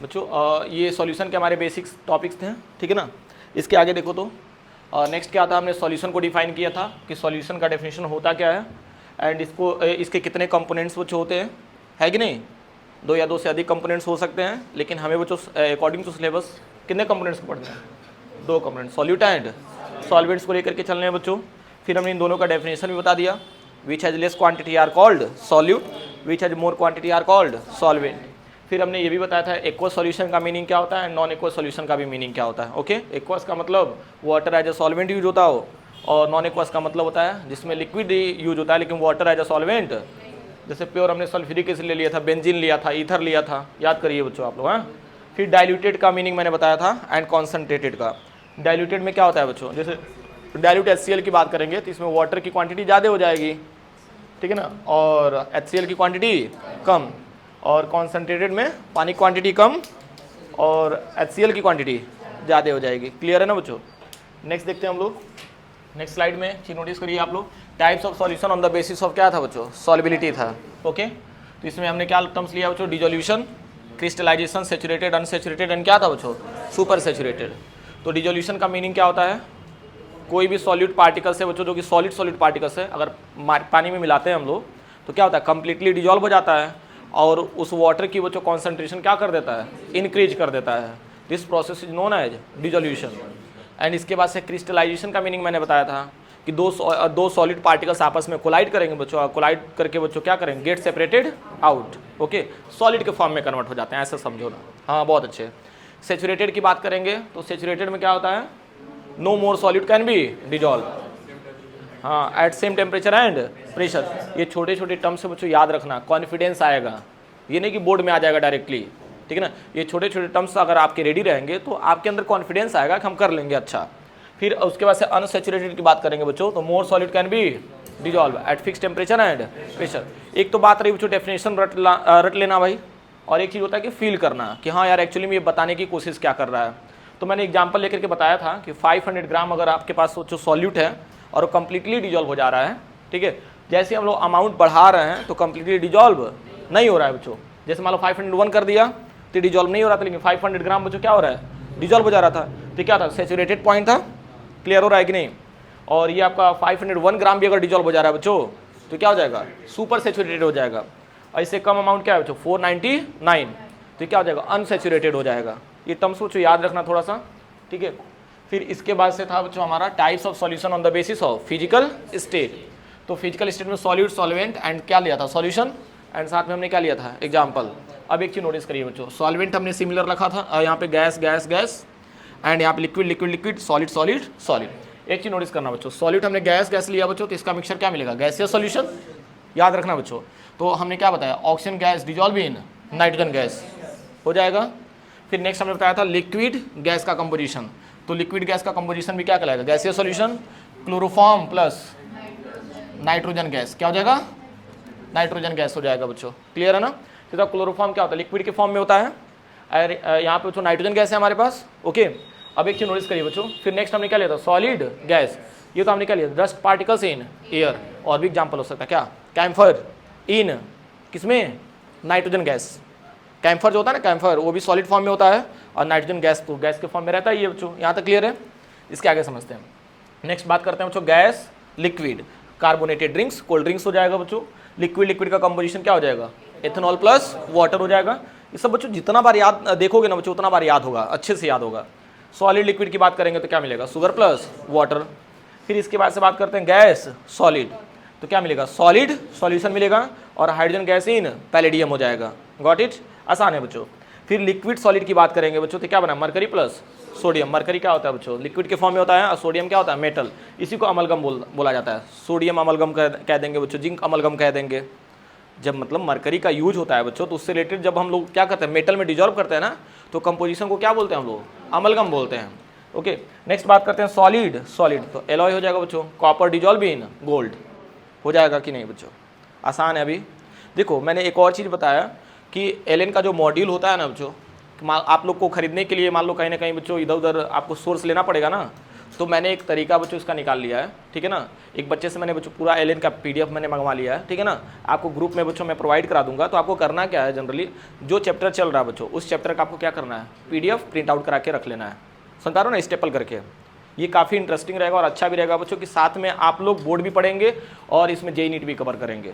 बच्चों ये सॉल्यूशन के हमारे बेसिक्स टॉपिक्स थे, ठीक है ना। इसके आगे देखो तो नेक्स्ट क्या था, हमने सॉल्यूशन को डिफाइन किया था कि सॉल्यूशन का डेफिनेशन होता क्या है एंड इसके कितने कंपोनेंट्स बच्चों होते हैं, है कि नहीं। 2 या 2 से अधिक कंपोनेंट्स हो सकते हैं, लेकिन हमें बच्चों अकॉर्डिंग टू सिलेबस कितने कंपोनेंट्स को पढ़ना है, 2 कंपोनेंट, सॉल्यूट एंड सॉल्वेंट्स को लेकर के चलने हैं बच्चों। फिर हमने इन दोनों का डेफिनेशन भी बता दिया, which has less quantity are called solute, which has more quantity are called solvent. फिर हमने ये भी बताया था एक्वस सॉल्यूशन का मीनिंग क्या होता है, नॉन एक्वस सॉल्यूशन का भी मीनिंग क्या होता है। ओके, एक्वस का मतलब water as a solvent use होता हो, और नॉन एक्वस का मतलब होता है जिसमें लिक्विड यूज होता है लेकिन वाटर एज अ सॉल्वेंट। जैसे प्योर हमने सल्फ्यूरिक एसिड ले लिया था, बेंजीन लिया था, ईथर लिया था, याद करिए बच्चों आप लोग। हाँ, फिर डाइल्यूटेड का मीनिंग मैंने बताया था एंड कॉन्सनट्रेटेड का। डाइल्यूटेड में क्या होता है बच्चों, जैसे डाइल्यूट HCl की बात करेंगे तो इसमें वाटर की क्वांटिटी ज़्यादा हो जाएगी, ठीक है ना, और HCl की क्वांटिटी कम, और कॉन्सनट्रेटेड में पानी की क्वांटिटी कम और HCl की क्वांटिटी ज़्यादा हो जाएगी। क्लियर है ना बच्चों। नेक्स्ट देखते हैं हम लोग, नेक्स्ट स्लाइड में चीज नोटिस करिए आप लोग, types of solution on the basis of क्या था बच्चों, सॉल्युबिलिटी था। ओके, तो इसमें हमने क्या टर्म्स लिया बच्चों, dissolution, crystallization, saturated, unsaturated and क्या था बच्चों, सुपर सैचुरेटेड। तो डिसोल्यूशन का मीनिंग क्या होता है, कोई भी सॉलिड पार्टिकल्स है बच्चों जो कि सॉलिड पार्टिकल्स है, अगर पानी में मिलाते हैं हम लोग तो क्या होता है, कंप्लीटली डिजॉल्व हो जाता है और उस वाटर की बच्चों कॉन्सेंट्रेशन क्या कर देता है, इंक्रीज कर देता है। This process is known as dissolution. And इसके बाद से क्रिस्टलाइजेशन का मीनिंग मैंने बताया था कि दो सॉलिड पार्टिकल्स आपस में कोलाइड करेंगे बच्चों, कोलाइड करके बच्चों क्या करेंगे, get separated out. Okay, solid के फॉर्म में कन्वर्ट हो जाते हैं, ऐसा समझो ना। हाँ, बहुत अच्छे। सेचुरेटेड की बात करेंगे तो सेचुरेटेड में क्या होता है, no more solid can be dissolve, हाँ, at same temperature and pressure. ये छोटे छोटे टर्म्स से बच्चों याद रखना, कॉन्फिडेंस आएगा, ये नहीं कि बोर्ड में आ जाएगा डायरेक्टली, ठीक है ना। ये छोटे छोटे टर्म्स अगर आपके रेडी रहेंगे तो आपके अंदर कॉन्फिडेंस आएगा कि हम कर लेंगे अच्छा। फिर उसके बाद से अनसैचुरेटेड की बात करेंगे बच्चों, तो more solid can be dissolve at fix temperature and pressure. एक तो बात रही बच्चों डेफिनेशन रट लेना भाई, और एक चीज़ होता है कि फील करना कि हाँ यार एक्चुअली में ये बताने की कोशिश क्या कर रहा है। तो मैंने एग्जाम्पल लेकर के बताया था कि 500 ग्राम अगर आपके पास जो सॉल्यूट है और वो कम्प्लीटली डिजॉल्व हो जा रहा है, ठीक है, जैसे हम लोग अमाउंट बढ़ा रहे हैं तो कम्प्लीटली डिजॉल्व नहीं हो रहा है बच्चों। जैसे मान लो 501 कर दिया तो डिजॉल्व नहीं हो रहा था, लेकिन 500 ग्राम बच्चों क्या हो रहा है, डिजॉल्व हो जा रहा था। तो क्या था, सेचुरेटेड पॉइंट था। क्लियर हो रहा है कि नहीं। और ये आपका 501 ग्राम भी अगर डिजॉल्व हो जा रहा है बच्चों तो क्या हो जाएगा, सुपर सेचुरेटेड हो जाएगा। और इससे कम अमाउंट क्या है बच्चों, 499, तो क्या हो जाएगा, अनसेचुरेटेड हो जाएगा। ये टर्म्स बच्चों याद रखना थोड़ा सा, ठीक है। फिर इसके बाद से था बच्चों हमारा types of solution on the basis of physical state. तो फिजिकल स्टेट में सॉल्यूट, सॉल्वेंट एंड क्या लिया था, सॉल्यूशन, एंड साथ में हमने क्या लिया था, एग्जाम्पल। अब एक चीज नोटिस करिए बच्चों, सॉल्वेंट हमने सिमिलर रखा था, यहाँ पे गैस गैस गैस एंड यहाँ पे liquid liquid liquid, solid solid solid. एक चीज नोटिस करना बच्चों, सॉलिड हमने गैस गैस लिया बच्चों तो इसका मिक्सचर क्या मिलेगा, गैसियस सॉल्यूशन, याद रखना बच्चों। तो हमने क्या बताया, oxygen gas dissolve in nitrogen gas हो जाएगा। फिर नेक्स्ट हमने बताया था लिक्विड गैस का कंपोजिशन, तो लिक्विड गैस का कंपोजिशन भी क्या कहलाएगा, gaseous solution. Chloroform plus nitrogen gas क्या हो जाएगा, नाइट्रोजन गैस हो जाएगा बच्चों। क्लियर है ना। तो क्लोरोफॉर्म क्या होता है, लिक्विड के फॉर्म में होता है, और यहाँ पे बच्चों नाइट्रोजन गैस है हमारे पास। ओके, अब एक चीज नोटिस करिए बच्चों, फिर नेक्स्ट हमने क्या लिया था, सॉलिड गैस, ये तो हमने क्या लिया, डस्ट पार्टिकल्स इन एयर। और भी एग्जाम्पल हो सकता है क्या, कैम्फर इन किसमें, नाइट्रोजन गैस। कैम्फर जो होता है ना, कैम्फर वो भी सॉलिड फॉर्म में होता है, और नाइट्रोजन गैस तो गैस के फॉर्म में रहता है। ये बच्चों यहाँ तक क्लियर है, इसके आगे समझते हैं। नेक्स्ट बात करते हैं बच्चों, gas liquid, carbonated drinks, cold drinks हो जाएगा बच्चों। लिक्विड लिक्विड का कंपोजिशन क्या हो जाएगा, एथेनॉल प्लस वाटर हो जाएगा। ये सब बच्चों जितना बार याद देखोगे ना बच्चों उतना बार याद होगा, अच्छे से याद होगा। सॉलिड लिक्विड की बात करेंगे तो क्या मिलेगा, शुगर प्लस वाटर। फिर इसके बाद से बात करते हैं गैस सॉलिड, तो क्या मिलेगा, सॉलिड सॉल्यूशन मिलेगा, और हाइड्रोजन गैस इन पैलेडियम हो जाएगा। गॉट इट, आसान है बच्चों। फिर लिक्विड सॉलिड की बात करेंगे बच्चों तो क्या बना, मरकरी प्लस सोडियम। मरकरी क्या होता है बच्चों, लिक्विड के फॉर्म में होता है, और सोडियम क्या होता है, मेटल। इसी को अमलगम बोला जाता है। सोडियम अमलगम कह देंगे बच्चों, जिंक अमलगम कह देंगे। जब मतलब मरकरी का यूज होता है बच्चों तो उससे रिलेटेड जब हम लोग क्या करते हैं, मेटल में डिजॉल्व करते हैं ना, तो कंपोजिशन को क्या बोलते हैं हम लोग, अमलगम बोलते हैं। ओके, नेक्स्ट बात करते हैं सॉलिड सॉलिड, तो एलॉय हो जाएगा बच्चों, कॉपर डिजॉल्व इन गोल्ड हो जाएगा कि नहीं बच्चों, आसान है। अभी देखो मैंने एक और चीज़ बताया कि एलन का जो मॉड्यूल होता है ना बच्चों, आप लोग को खरीदने के लिए मान लो कहीं ना कहीं बच्चों इधर उधर आपको सोर्स लेना पड़ेगा ना। तो मैंने एक तरीका बच्चों इसका निकाल लिया है, ठीक है ना। एक बच्चे से मैंने बच्चों पूरा एलएन का पीडीएफ मैंने मंगवा लिया है, ठीक है ना। आपको ग्रुप में बच्चों मैं प्रोवाइड करा दूंगा। तो आपको करना क्या है, जनरली जो चैप्टर चल रहा है बच्चों, उस चैप्टर का आपको क्या करना है, पीडीएफ प्रिंट आउट करा के रख लेना है, समझ पा रहे हो ना, स्टेपल करके। ये काफ़ी इंटरेस्टिंग रहेगा और अच्छा भी रहेगा बच्चों कि साथ में आप लोग बोर्ड भी पढ़ेंगे और इसमें जेईई नीट भी कवर करेंगे,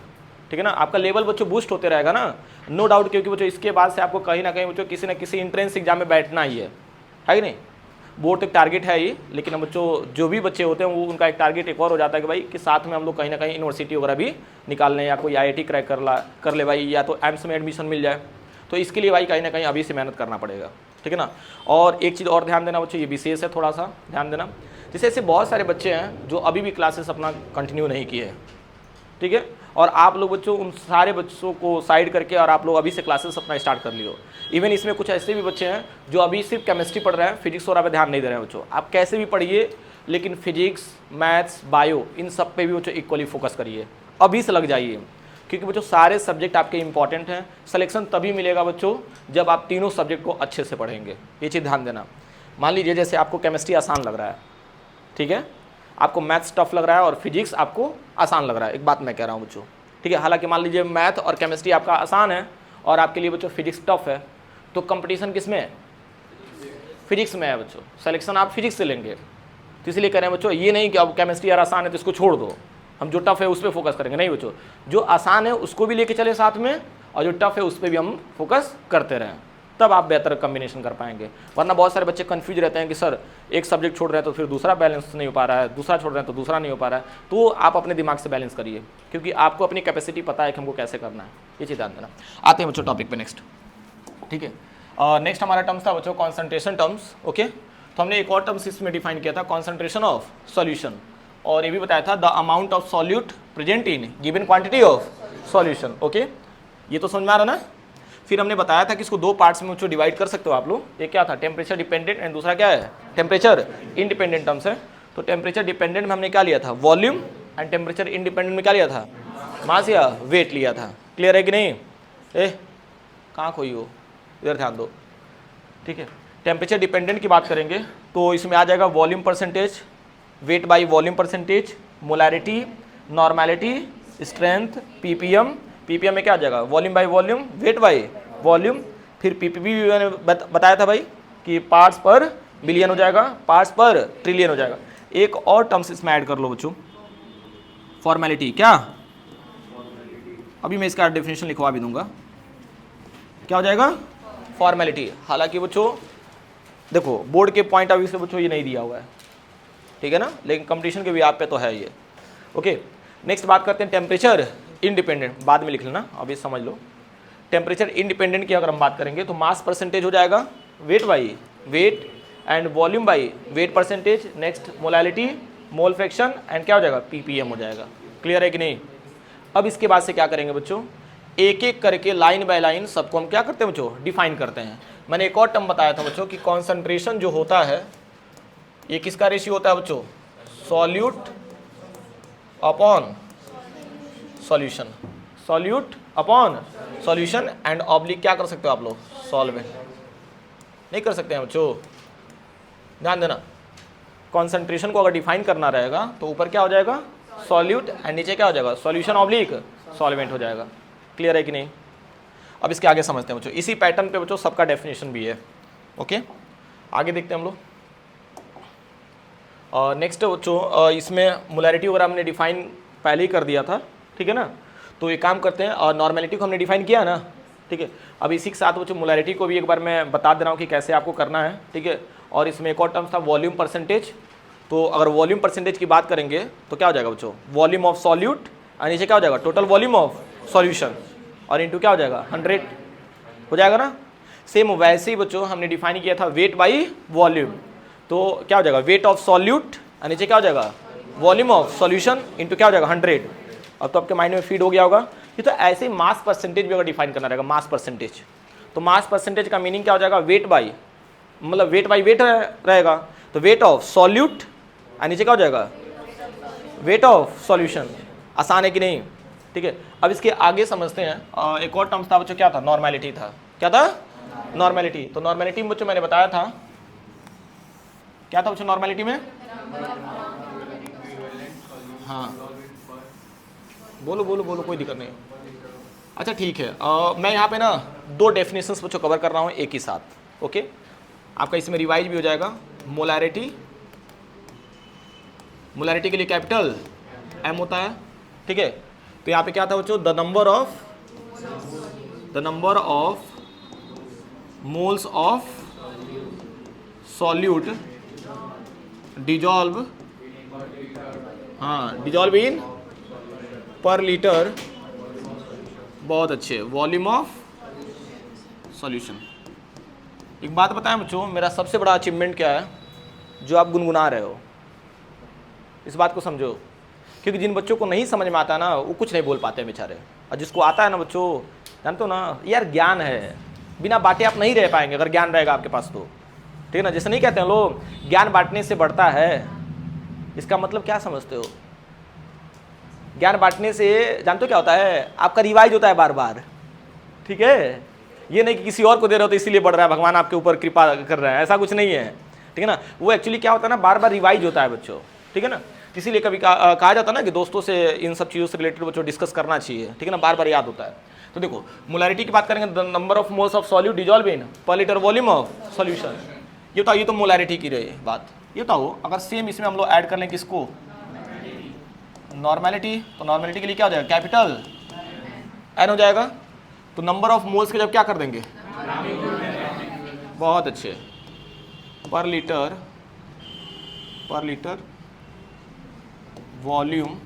ठीक है ना। आपका लेवल बच्चों बूस्ट होते रहेगा ना, नो डाउट, क्योंकि बच्चों इसके बाद से आपको कहीं ना कहीं बच्चों किसी न किसी एंट्रेंस एग्जाम में बैठना ही है कि नहीं। बोर्ड एक टारगेट है ये, लेकिन बच्चों जो भी बच्चे होते हैं वो उनका एक टारगेट एक और हो जाता है कि भाई कि साथ में हम लोग कहीं ना कहीं यूनिवर्सिटी वगैरह भी निकाल लें या कोई आईआईटी क्रैक कर ले भाई, या तो एम्स में एडमिशन मिल जाए। तो इसके लिए भाई कहीं ना कहीं अभी से मेहनत करना पड़ेगा, ठीक है ना। और एक चीज़ और ध्यान देना बच्चों, ये विशेष है, थोड़ा सा ध्यान देना। जैसे ऐसे बहुत सारे बच्चे हैं जो अभी भी क्लासेस अपना कंटिन्यू नहीं किए हैं, ठीक है। और आप लोग बच्चों उन सारे बच्चों को साइड करके और आप लोग अभी से क्लासेस अपना स्टार्ट कर लियो। इवन इसमें कुछ ऐसे भी बच्चे हैं जो अभी सिर्फ केमिस्ट्री पढ़ रहे हैं, फिजिक्स और पे ध्यान नहीं दे रहे हैं बच्चों। आप कैसे भी पढ़िए, लेकिन फिजिक्स, मैथ्स, बायो, इन सब पे भी बच्चों इक्वली फोकस करिए, अभी से लग जाइए, क्योंकि बच्चों सारे सब्जेक्ट आपके इंपॉर्टेंट हैं। सिलेक्शन तभी मिलेगा बच्चों जब आप तीनों सब्जेक्ट को अच्छे से पढ़ेंगे, ये चीज़ ध्यान देना। मान लीजिए जैसे आपको केमिस्ट्री आसान लग रहा है, ठीक है, आपको मैथ्स टफ लग रहा है और फिजिक्स आपको आसान लग रहा है, एक बात मैं कह रहा हूँ बच्चों, ठीक है। हालांकि मान लीजिए मैथ और केमिस्ट्री आपका आसान है और आपके लिए बच्चों फिजिक्स टफ है, तो कंपटीशन किस में है, फिजिक्स में है बच्चों। सिलेक्शन आप फिजिक्स से लेंगे, तो इसलिए कह रहे हैं बच्चों ये नहीं कि अब केमिस्ट्री यार आसान है तो इसको छोड़ दो, हम जो टफ है उस पर फोकस करेंगे, नहीं बच्चों, जो आसान है उसको भी लेके चले साथ में, और जो टफ है उस पर भी हम फोकस करते रहें, तब आप बेहतर कॉम्बिनेशन कर पाएंगे। वरना बहुत सारे बच्चे कंफ्यूज रहते हैं कि सर एक सब्जेक्ट छोड़ रहे हैं तो फिर दूसरा बैलेंस नहीं हो पा रहा है, दूसरा छोड़ रहे हैं तो दूसरा नहीं हो पा रहा है। तो आप अपने दिमाग से बैलेंस करिए, क्योंकि आपको अपनी कैपेसिटी पता है कि हमको कैसे करना है, ये चीज़ ध्यान देना। आते हैं बच्चों टॉपिक पे नेक्स्ट, ठीक है। नेक्स्ट हमारा टर्म्स था बच्चों कॉन्सेंट्रेशन टर्म्स, ओके। तो हमने एक और टर्म्स इसमें डिफाइन किया था, कॉन्सेंट्रेशन ऑफ सॉल्यूशन, और ये भी बताया था the amount of solute present in given quantity of solution, okay. ये तो समझ में आ रहा ना। फिर हमने बताया था कि इसको दो पार्ट्स में डिवाइड कर सकते हो आप लोग। एक क्या था, टेम्परेचर डिपेंडेंट, एंड दूसरा क्या है, टेम्परेचर इंडिपेंडेंट टर्म्स है। तो टेम्परेचर डिपेंडेंट में हमने क्या लिया था, वॉल्यूम, एंड टेम्परेचर इंडिपेंडेंट में क्या लिया था, मास या वेट लिया था। क्लियर है कि नहीं, कहाँ खोई हो, इधर ध्यान दो, ठीक है। टेम्परेचर डिपेंडेंट की बात करेंगे तो इसमें आ जाएगा volume percentage, wait by volume percentage, molarity, normality, strength, ppm. Ppm में क्या आ जाएगा, volume by volume, wait by volume. फिर पीपीबी भी मैंने बताया था भाई कि पार्ट्स पर बिलियन हो जाएगा, पार्ट्स पर ट्रिलियन हो जाएगा। एक और टर्म्स इसमें ऐड कर लो बच्चों, फॉर्मेलिटी। क्या, अभी मैं इसका डेफिनेशन लिखवा भी दूंगा, क्या हो जाएगा, फॉर्मेलिटी। हालांकि बच्चों देखो बोर्ड के पॉइंट ऑफ व्यू से बच्चों ये नहीं दिया हुआ है, ठीक है ना, लेकिन कंपटीशन के भी आप पे तो है ये, ओके। नेक्स्ट बात करते हैं टेम्परेचर इंडिपेंडेंट, बाद में लिख लेना, अभी समझ लो। टेम्परेचर इंडिपेंडेंट की अगर हम बात करेंगे तो मास परसेंटेज हो जाएगा weight by wait, and volume by wait percentage, next molality, mole fraction, and क्या हो जाएगा, पीपीएम हो जाएगा। क्लियर है कि नहीं। अब इसके बाद से क्या करेंगे बच्चों, एक एक करके लाइन बाय लाइन सबको हम क्या करते हैं बच्चों, डिफाइन करते हैं। मैंने एक और टर्म बताया था बच्चों कि कॉन्सेंट्रेशन जो होता है ये किसका रेशियो होता है बच्चों, solute upon solution, solute upon solution, and oblique क्या कर सकते हो आप लोग, सॉल्वेंट। नहीं कर सकते हैं बच्चों, ध्यान देना। कॉन्सेंट्रेशन को अगर डिफाइन करना रहेगा तो ऊपर क्या हो जाएगा, सॉल्यूट, एंड नीचे क्या हो जाएगा, सॉल्यूशन ऑब्लिक सॉल्वेंट हो जाएगा। क्लियर है कि नहीं। अब इसके आगे समझते हैं बच्चों, इसी पैटर्न पे बच्चों सबका डेफिनेशन भी है, ओके। आगे देखते हैं हम लोग। नेक्स्ट बच्चों इसमें मोलैरिटी वगैरह हमने डिफाइन पहले ही कर दिया था, ठीक है ना। तो ये काम करते हैं, और नॉर्मेलिटी को हमने डिफाइन किया ना, ठीक है। अब इसी के साथ बच्चों मोलैरिटी को भी एक बार मैं बता दे रहा हूँ कि कैसे आपको करना है, ठीक है। और इसमें एक और टर्म था वॉल्यूम परसेंटेज। तो अगर वॉल्यूम परसेंटेज की बात करेंगे तो क्या हो जाएगा बच्चों, वॉल्यूम ऑफ सॉल्यूट, और नीचे क्या हो जाएगा, टोटल वॉल्यूम ऑफ सॉल्यूशन, और इनटू क्या हो जाएगा, 100 हो जाएगा ना। सेम वैसे ही बच्चों हमने डिफाइन किया था वेट बाई वॉल्यूम, तो क्या हो जाएगा, वेट ऑफ सॉल्यूट, और नीचे क्या हो जाएगा, वॉल्यूम ऑफ सॉल्यूशन, इनटू क्या हो जाएगा, 100। अब तो आपके माइंड में फीड हो गया होगा। ये तो ऐसे ही मास परसेंटेज भी अगर डिफाइन करना रहेगा, मास परसेंटेज, तो मास परसेंटेज का मीनिंग क्या हो जाएगा, वेट बाई, मतलब वेट बाई वेट रहेगा, तो वेट ऑफ सॉल्यूट, और नीचे क्या हो जाएगा, वेट ऑफ सॉल्यूशन। आसान है कि नहीं, ठीक है। अब इसके आगे समझते हैं। एक और टर्म्स था बच्चों, क्या था, नॉर्मेलिटी था। क्या था, नॉर्मेलिटी। तो नॉर्मेलिटी में बच्चों मैंने बताया था, क्या था बच्चों नॉर्मेलिटी में, हाँ बोलो बोलो बोलो, कोई दिक्कत नहीं। अच्छा ठीक है, मैं यहाँ पे ना 2 डेफिनेशंस बच्चों कवर कर रहा हूँ एक ही साथ। ओके, आपका इसमें रिवाइज भी हो जाएगा। मोलैरिटी, मोलैरिटी के लिए कैपिटल M होता है, ठीक है। तो यहाँ पे क्या था बच्चों, the number of moles of solute dissolve, हाँ डिजॉल्व इन पर लीटर, बहुत अच्छे, वॉल्यूम ऑफ सॉल्यूशन। एक बात बताएं बच्चों, मेरा सबसे बड़ा अचीवमेंट क्या है, जो आप गुनगुना रहे हो, इस बात को समझो। क्योंकि जिन बच्चों को नहीं समझ में आता ना, वो कुछ नहीं बोल पाते बेचारे, और जिसको आता है ना बच्चों, जानते हो ना यार, ज्ञान है, बिना बांटे आप नहीं रह पाएंगे अगर ज्ञान रहेगा आपके पास तो, ठीक है ना। जैसे नहीं कहते हैं लोग, ज्ञान बांटने से बढ़ता है, इसका मतलब क्या समझते हो? ज्ञान बांटने से जानते हो क्या होता है, आपका रिवाइज होता है बार बार, ठीक है। ये नहीं कि किसी और को दे रहे हो तो इसीलिए बढ़ रहा है, भगवान आपके ऊपर कृपा कर रहा है, ऐसा कुछ नहीं है, ठीक है ना। वो एक्चुअली क्या होता है ना, बार बार रिवाइज होता है बच्चों, ठीक है ना। इसीलिए कभी कहा जाता है ना कि दोस्तों से इन सब चीज़ों से रिलेटेड बच्चों डिस्कस करना चाहिए, ठीक है ना, बार बार याद होता है। तो देखो, मोलैरिटी की बात करेंगे, the number of moles of solute dissolve in पर लीटर वॉल्यूम ऑफ सॉल्यूशन। ये बताओ, ये तो मोलैरिटी की रही बात। ये बताओ, अगर सेम इसमें हम लोग ऐड कर लें किसको, नॉर्मेलिटी, तो नॉर्मेलिटी के लिए क्या हो जाएगा, कैपिटल N हो जाएगा। तो नंबर ऑफ मोल्स के जब क्या कर देंगे, बहुत अच्छे, पर लीटर वॉल्यूम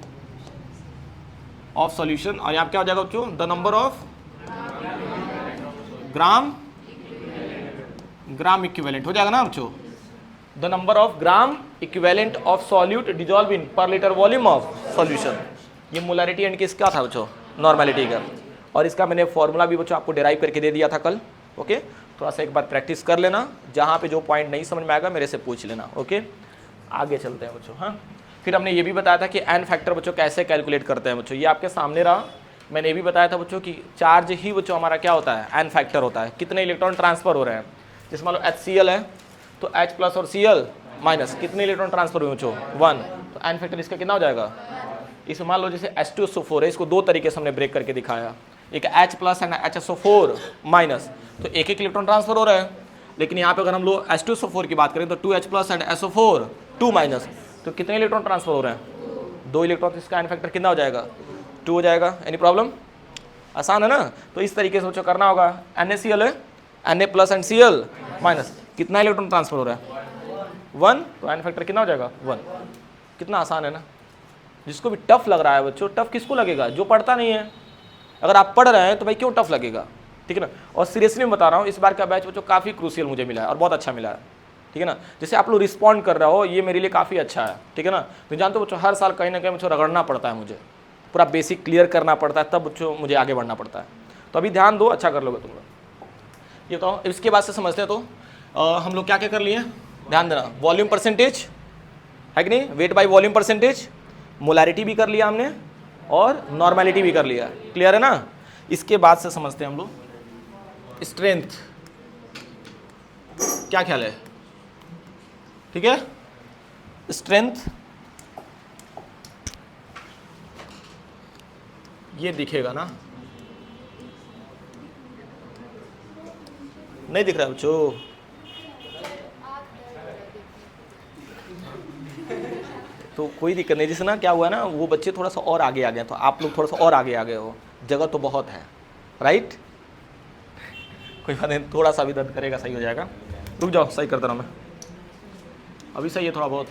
ऑफ सॉल्यूशन। और यहाँ क्या हो जाएगा बच्चों, the number of gram equivalent हो जाएगा ना बच्चों, the number of gram equivalent of solute dissolve in पर लीटर वॉल्यूम ऑफ सॉल्यूशन। ये मोलैरिटी एंड किसका था बच्चों, नॉर्मेलिटी का। और इसका मैंने फॉर्मूला भी बच्चों आपको डिराइव करके दे दिया था कल। ओके, थोड़ा सा एक बार प्रैक्टिस कर लेना, जहाँ पे जो पॉइंट नहीं समझ में आएगा मेरे से पूछ लेना। ओके, आगे चलते हैं बच्चों। हाँ, फिर हमने ये भी बताया था कि एन फैक्टर बच्चों कैसे कैलकुलेट करते हैं बच्चों, ये आपके सामने रहा। मैंने ये भी बताया था बच्चों कि चार्ज ही बच्चों हमारा क्या होता है, एन फैक्टर होता है, कितने इलेक्ट्रॉन ट्रांसफर हो रहे हैं। जैसे मान लो HCl है तो H प्लस और Cl माइनस, कितने इलेक्ट्रॉन ट्रांसफर हुए बच्चों, 1, तो एन फैक्टर इसका कितना हो जाएगा। इसमें मान लो जैसे H2SO4 है, इसको 2 तरीके से हमने ब्रेक करके दिखाया, एक H plus and HSO4 minus, तो एक इलेक्ट्रॉन ट्रांसफर हो रहा है। लेकिन यहाँ पे अगर हम लोग H2SO4 की बात करें तो 2H plus and SO4 2 minus, तो कितने इलेक्ट्रॉन ट्रांसफर हो रहे हैं, 2 इलेक्ट्रॉन। तो इसका एन फैक्टर कितना हो जाएगा, 2 हो जाएगा। एनी प्रॉब्लम, आसान है ना। तो इस तरीके से बच्चों करना होगा। NaCl है, Na plus and Cl minus, कितना इलेक्ट्रॉन ट्रांसफर हो रहा है, 1, तो एन फैक्टर कितना हो जाएगा, 1। कितना आसान है ना। जिसको भी टफ लग रहा है बच्चों, टफ किसको लगेगा, जो पढ़ता नहीं है। अगर आप पढ़ रहे हैं तो भाई क्यों टफ लगेगा, ठीक है ना। और सीरियसली मैं बता रहा हूँ, इस बार का बैच बच्चों काफ़ी क्रूशियल मुझे मिला है और बहुत अच्छा मिला है, ठीक है ना। जैसे आप लोग रिस्पॉन्ड कर रहे हो, ये मेरे लिए काफ़ी अच्छा है, ठीक है ना। तो जानते हो बच्चों, हर साल कहीं ना कहीं बच्चों रगड़ना पड़ता है, मुझे पूरा बेसिक क्लियर करना पड़ता है, तब बच्चों मुझे आगे बढ़ना पड़ता है। तो अभी ध्यान दो, अच्छा कर लोगे तुम लोग। ये बताओ, इसके बाद से समझते हैं। तो हम लोग क्या क्या कर लिए, ध्यान देना। वॉल्यूम परसेंटेज है कि नहीं, wait by volume percentage, molarity भी कर लिया हमने और नॉर्मेलिटी भी कर लिया, क्लियर है ना। इसके बाद से समझते हैं हम लोग स्ट्रेंथ, क्या ख्याल है, ठीक है। स्ट्रेंथ ये दिखेगा ना, नहीं दिख रहा बच्चों, तो कोई दिक्कत नहीं। जैसे ना क्या हुआ ना, वो बच्चे थोड़ा सा और आगे आ गए, तो आप लोग थोड़ा सा और आगे आ गए हो, जगह तो बहुत है, राइट। कोई बात नहीं, थोड़ा सा भी दर्द करेगा, सही हो जाएगा। रुक जाओ, सही करता रहा मैं, अभी सही है। थोड़ा बहुत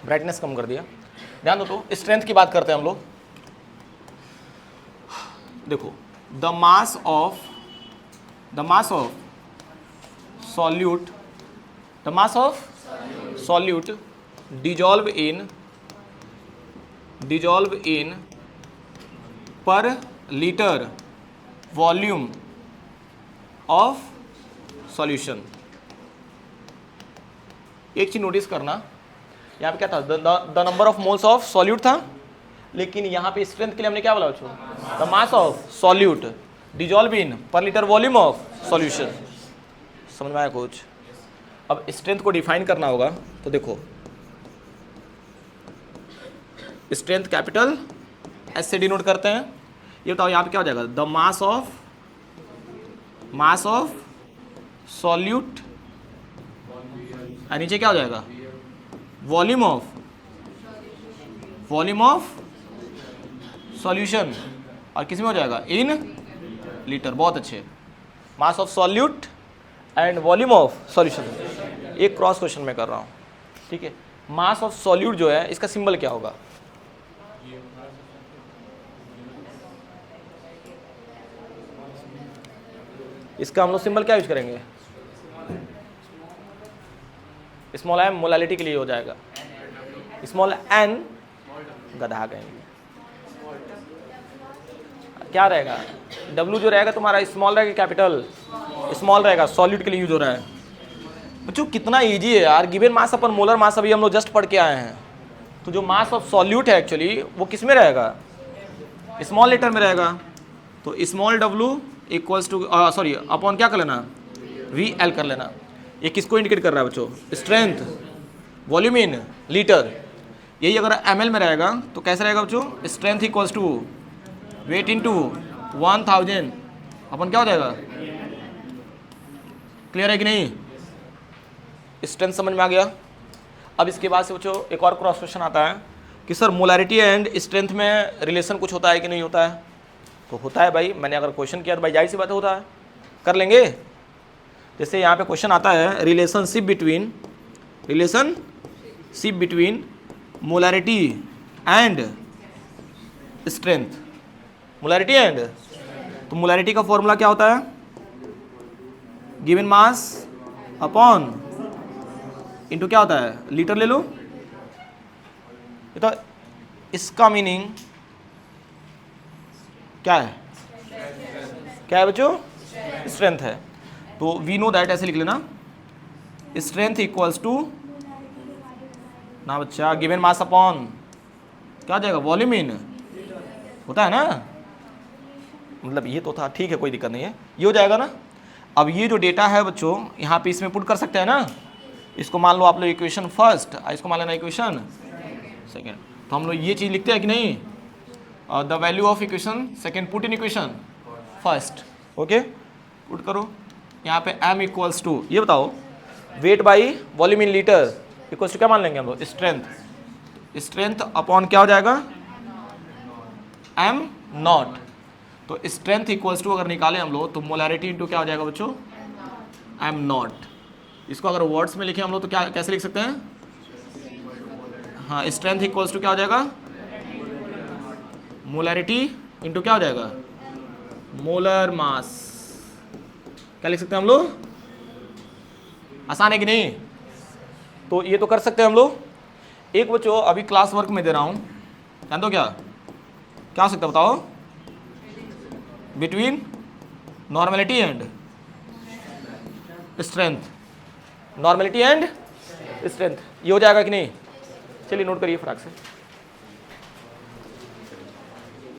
ब्राइटनेस कम कर दिया, ध्यान दो। तो स्ट्रेंथ की बात करते हैं हम लोग। देखो, the mass of solute dissolve in पर लीटर वॉल्यूम ऑफ सॉल्यूशन। एक चीज नोटिस करना, यहाँ पे क्या था, the number of moles of solute था, लेकिन यहाँ पे स्ट्रेंथ के लिए हमने क्या बोला बच्चों, the mass of solute dissolve in पर लीटर वॉल्यूम ऑफ सॉल्यूशन। समझ में आया कुछ। अब स्ट्रेंथ को डिफाइन करना होगा, तो देखो स्ट्रेंथ कैपिटल एस से डिनोट करते हैं। ये बताओ यहाँ पे क्या हो जाएगा, द मास ऑफ सॉल्यूट, नीचे क्या हो जाएगा, वॉल्यूम ऑफ सॉल्यूशन, और किस में हो जाएगा, इन लीटर। बहुत अच्छे, मास of solute and volume of solution. एक क्रॉस क्वेश्चन मैं कर रहा हूँ, ठीक है। मास ऑफ सॉल्यूट जो है इसका सिंबल क्या होगा, इसका हम लोग सिंबल क्या यूज करेंगे, स्मॉल एम मोलालिटी के लिए हो जाएगा, स्मॉल एन गधा कहेंगे, क्या रहेगा, डब्ल्यू जो रहेगा तुम्हारा स्मॉल रहेगा कैपिटल, स्मॉल रहेगा, सॉल्यूट के लिए यूज हो रहा है। बच्चों कितना इजी है यार, गिवन मास अपन मोलर मास अभी हम लोग जस्ट पढ़ के आए हैं। तो जो मास ऑफ सॉल्यूट है एक्चुअली वो किस में रहेगा, स्मॉल लेटर में रहेगा। तो small W equals to sorry upon क्या कर लेना, वी एल कर लेना। ये किसको इंडिकेट कर रहा है बच्चों, स्ट्रेंथ, वॉल्यूम इन लीटर। यही अगर एम एल में रहेगा तो कैसे रहेगा बच्चों, strength equals to weight into 1000 अपन क्या हो जाएगा, क्लियर है कि नहीं, स्ट्रेंथ समझ में आ गया। अब इसके बाद से बच्चों एक और क्रॉस क्वेश्चन आता है कि सर मोलारिटी एंड स्ट्रेंथ में रिलेशन कुछ होता है कि नहीं होता है। तो होता है भाई, मैंने अगर क्वेश्चन किया तो भाई जाहिर सी बात होता है, कर लेंगे। जैसे यहाँ पे क्वेश्चन आता है relationship between molarity and strength, molarity and, तो मोलारिटी का फॉर्मूला क्या होता है, गिवन मास अपॉन इनटू क्या होता है, लीटर ले लो। तो इसका मीनिंग क्या है, क्या है बच्चों, स्ट्रेंथ है। तो वी नो दैट, ऐसे लिख लेना, स्ट्रेंथ इक्वल्स टू ना बच्चा गिवन मास अपॉन क्या हो जाएगा, वॉल्यूम इन, होता है ना, मतलब ये तो था, ठीक है कोई दिक्कत नहीं है, ये हो जाएगा ना। अब ये जो डेटा है बच्चों यहाँ पे इसमें पुट कर सकते हैं ना, इसको मान लो आप लोग इक्वेशन फर्स्ट, इसको मान लेना इक्वेशन सेकेंड। तो हम लोग ये चीज़ लिखते हैं कि नहीं, the value of equation second put in equation first, okay put करो। यहाँ पे m इक्वल्स टू, ये बताओ weight by volume in litre equals to क्या मान लेंगे हम लोग, स्ट्रेंथ अपॉन क्या हो जाएगा, m नॉट। तो स्ट्रेंथ इक्वल्स टू अगर निकाले हम लोग तो मोलारिटी इंटू क्या हो जाएगा बच्चों, m नॉट। इसको अगर वर्ड्स में लिखे हम लोग तो क्या कैसे लिख सकते हैं, हाँ स्ट्रेंथ इक्वल्स टू क्या हो जाएगा, मोलारिटी इंटू क्या हो जाएगा, मोलर मास। क्या लिख सकते हैं हम लोग, आसान है कि नहीं। तो ये तो कर सकते हैं हम लोग। एक बच्चों अभी क्लास वर्क में दे रहा हूँ, जान दो क्या क्या हो सकता है बताओ, between normality and strength, normality and strength, ये हो जाएगा कि नहीं, चलिए नोट करिए फटाक से।